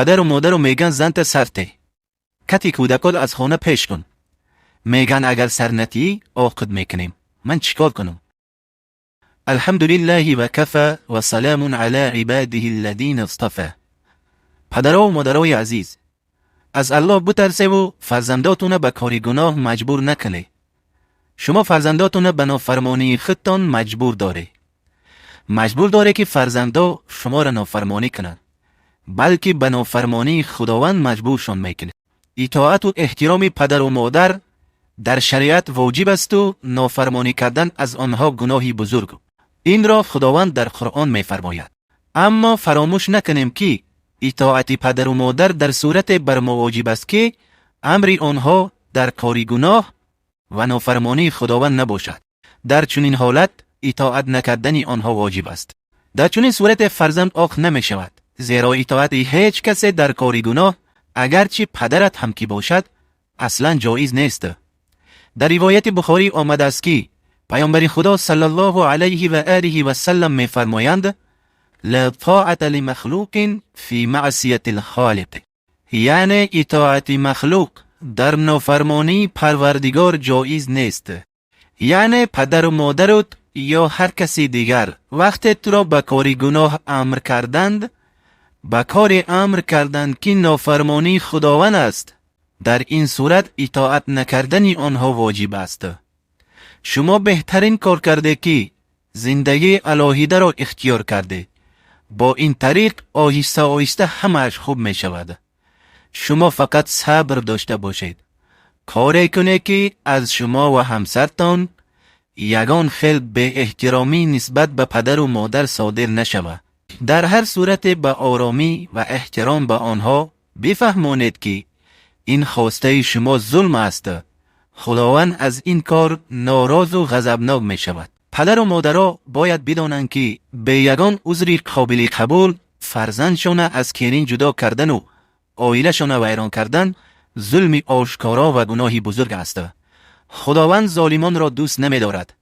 پدر و مادر رو میگن زنت سرته، کتی کودکات از خانه پیش کن. میگن اگر سر نتی عاقد میکنیم. من چیکار کنم؟ الحمدلله و کفى و سلام علی عباده الذین اصطفى. پدرها و مادرای عزیز، از الله بترسه و فرزنداتون به کاری گناه مجبور نکنه. شما فرزنداتون به نافرمانی خودتان مجبور داره که فرزندا شما را نافرمانی کنند، بلکه به نافرمانی خداوند مجبورشان میکنه. اطاعت و احترام پدر و مادر در شریعت واجب است و نافرمانی کردن از آنها گناهی بزرگ. این را خداوند در قرآن میفرماید. اما فراموش نکنیم که اطاعت پدر و مادر در صورت بر ما واجب است که امر آنها در کاری گناه و نافرمانی خداوند نباشد. در چنین حالت اطاعت نکردن آنها واجب است. در چنین صورت فرزند عاق نمی شود، زیرا اطاعت هیچ کسی در کاری گناه اگرچه پدرت هم کی باشد اصلا جایز نیست. در روایت بخاری آمده است که پیامبر خدا صلی الله علیه و آله و سلم می فرمایند لا طاعت لمخلوق فی معصیت الخالق، یعنی اطاعت مخلوق در نافرمانی پروردگار جایز نیست. یعنی پدر و مادرت یا هر کسی دیگر وقتی تو را به کاری گناه امر کردند، به کار امر کردند که نافرمانی خداوند است، در این صورت اطاعت نکردن آنها واجب است. شما بهترین کار کرده که زندگی الهیده را اختیار کرده. با این طریق آهسته آهسته همه‌اش خوب می شود. شما فقط صبر داشته باشید. کاری کنید که از شما و همسرتان یگان خیل به احترامی نسبت به پدر و مادر صادر نشود. در هر صورت به آرامی و احترام به آنها بفهمانید که این خواسته شما ظلم است. خداوند از این کار ناراض و غضبناک می شود. پدر و مادرها باید بدانند که به یگان عذر قابل قبول فرزندشان از کینین جدا کردن و عائله‌شان ویران کردن ظلم آشکارا و گناهی بزرگ است. خداوند ظالمان را دوست نمی دارد.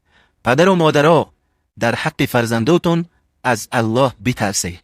پدر و مادرها در حق فرزنداتون از الله بترسید.